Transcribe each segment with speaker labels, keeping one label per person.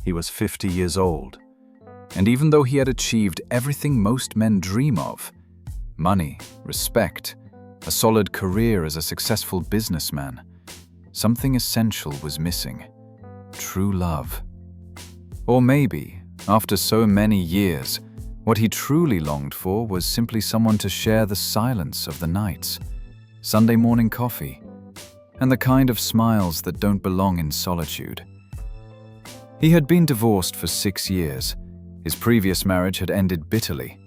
Speaker 1: He was 50 years old, and even though he had achieved everything most men dream of, money, respect, a solid career as a successful businessman, something essential was missing: true love. Or maybe, after so many years, what he truly longed for was simply someone to share the silence of the nights, Sunday morning coffee, and the kind of smiles that don't belong in solitude. He had been divorced for 6 years. His previous marriage had ended bitterly.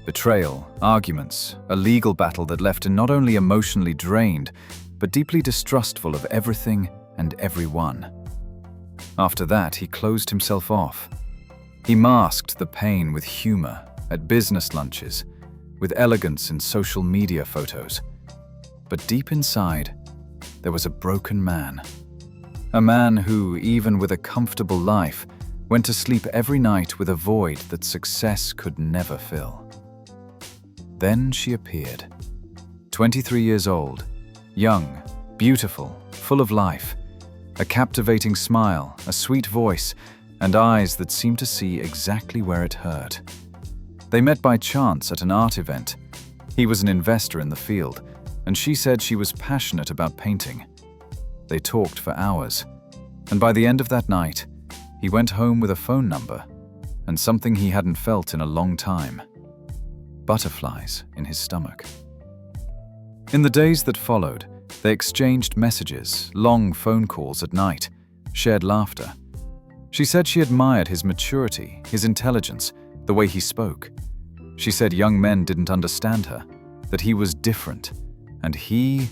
Speaker 1: Betrayal, arguments, a legal battle that left him not only emotionally drained, but deeply distrustful of everything and everyone. After that, he closed himself off. He masked the pain with humor at business lunches, with elegance in social media photos. But deep inside, there was a broken man. A man who, even with a comfortable life, went to sleep every night with a void that success could never fill. Then she appeared. 23 years old, young, beautiful, full of life, a captivating smile, a sweet voice, and eyes that seemed to see exactly where it hurt. They met by chance at an art event. He was an investor in the field, and she said she was passionate about painting. They talked for hours, and by the end of that night, he went home with a phone number and something he hadn't felt in a long time: butterflies in his stomach. In the days that followed, they exchanged messages, long phone calls at night, shared laughter. She said she admired his maturity, his intelligence, the way he spoke. She said young men didn't understand her, that he was different, and he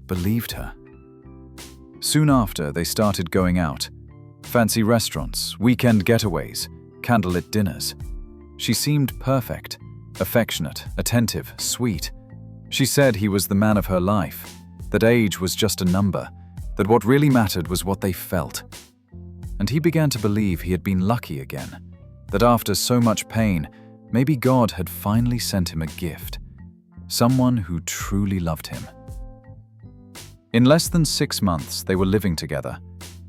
Speaker 1: believed her. Soon after, they started going out. Fancy restaurants, weekend getaways, candlelit dinners. She seemed perfect, affectionate, attentive, sweet. She said he was the man of her life, that age was just a number, that what really mattered was what they felt. And he began to believe he had been lucky again, that after so much pain, maybe God had finally sent him a gift, someone who truly loved him. In less than 6 months, they were living together.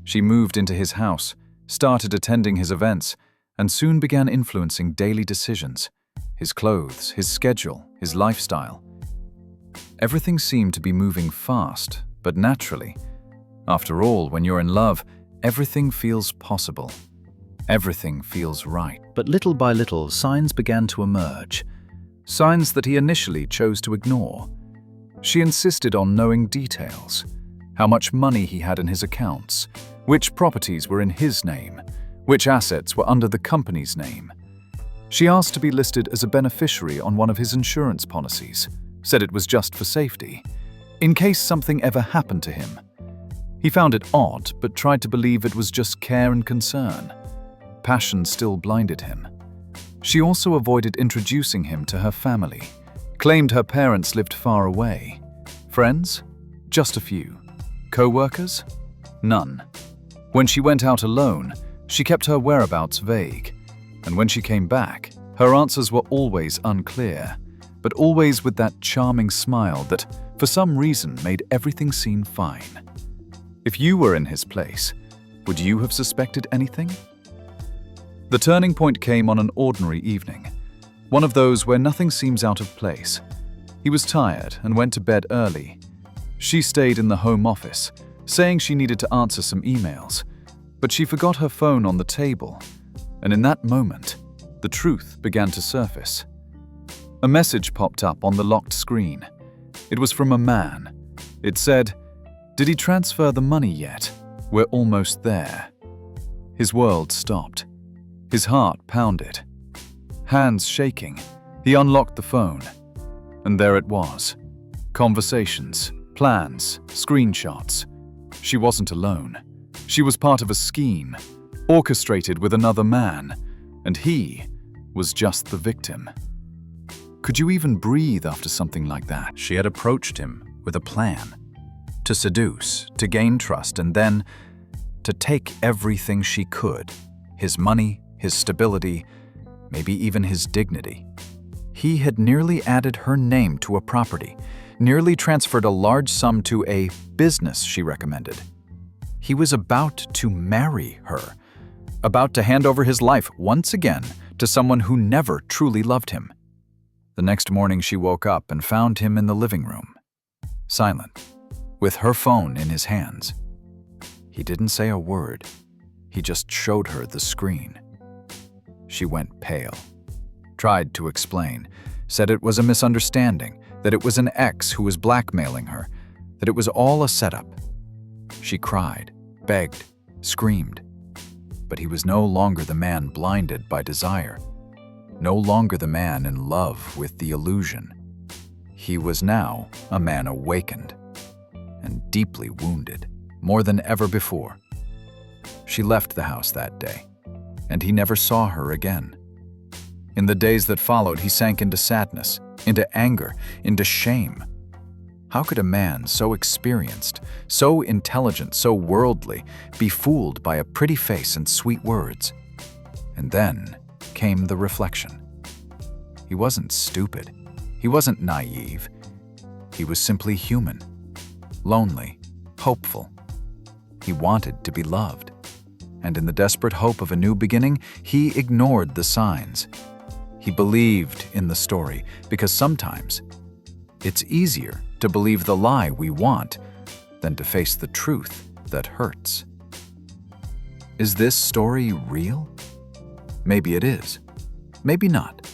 Speaker 1: She moved into his house, started attending his events, and soon began influencing daily decisions: his clothes, his schedule, his lifestyle. Everything seemed to be moving fast, but naturally. After all, when you're in love, everything feels possible. Everything feels right. But little by little, signs began to emerge. Signs that he initially chose to ignore. She insisted on knowing details: how much money he had in his accounts, which properties were in his name, which assets were under the company's name. She asked to be listed as a beneficiary on one of his insurance policies, said it was just for safety, in case something ever happened to him. He found it odd, but tried to believe it was just care and concern. Passion still blinded him. She also avoided introducing him to her family, claimed her parents lived far away. Friends? Just a few. Co-workers? None. When she went out alone, she kept her whereabouts vague. And when she came back, her answers were always unclear, but always with that charming smile that, for some reason, made everything seem fine. If you were in his place, would you have suspected anything? The turning point came on an ordinary evening, one of those where nothing seems out of place. He was tired and went to bed early. She stayed in the home office, saying she needed to answer some emails, but she forgot her phone on the table, and in that moment, the truth began to surface. A message popped up on the locked screen. It was from a man. It said, "Did he transfer the money yet? We're almost there." His world stopped. His heart pounded. Hands shaking, he unlocked the phone. And there it was. Conversations, plans, screenshots. She wasn't alone. She was part of a scheme, orchestrated with another man, and he was just the victim. Could you even breathe after something like that? She had approached him with a plan. To seduce, to gain trust, and then to take everything she could. His money, his stability, maybe even his dignity. He had nearly added her name to a property, nearly transferred a large sum to a business she recommended. He was about to marry her, about to hand over his life once again to someone who never truly loved him. The next morning she woke up and found him in the living room, silent, with her phone in his hands. He didn't say a word. He just showed her the screen. She went pale, tried to explain, said it was a misunderstanding, that it was an ex who was blackmailing her, that it was all a setup. She cried, begged, screamed. But he was no longer the man blinded by desire, no longer the man in love with the illusion. He was now a man awakened and deeply wounded, more than ever before. She left the house that day, and he never saw her again. In the days that followed, he sank into sadness, into anger, into shame. How could a man so experienced, so intelligent, so worldly, be fooled by a pretty face and sweet words? And then came the reflection. He wasn't stupid. He wasn't naive. He was simply human, lonely, hopeful. He wanted to be loved. And in the desperate hope of a new beginning, he ignored the signs. He believed in the story because sometimes it's easier to believe the lie we want than to face the truth that hurts. Is this story real? Maybe it is. Maybe not.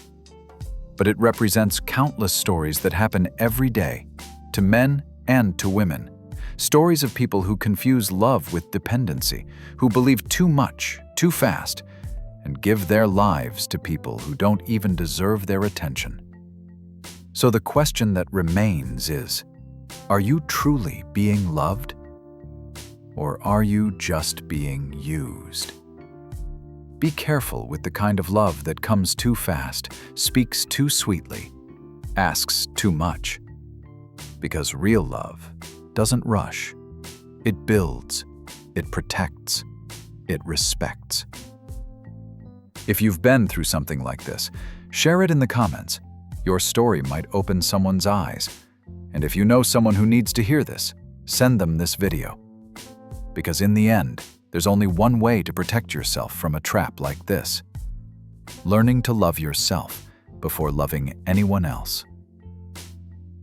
Speaker 1: But it represents countless stories that happen every day, to men and to women. Stories of people who confuse love with dependency, who believe too much, too fast, and give their lives to people who don't even deserve their attention. So the question that remains is, are you truly being loved? Or are you just being used? Be careful with the kind of love that comes too fast, speaks too sweetly, asks too much. Because real love doesn't rush. It builds, it protects, it respects. If you've been through something like this, share it in the comments. Your story might open someone's eyes. And if you know someone who needs to hear this, send them this video. Because in the end, there's only one way to protect yourself from a trap like this: learning to love yourself before loving anyone else.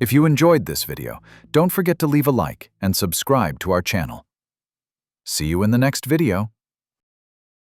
Speaker 1: If you enjoyed this video, don't forget to leave a like and subscribe to our channel. See you in the next video.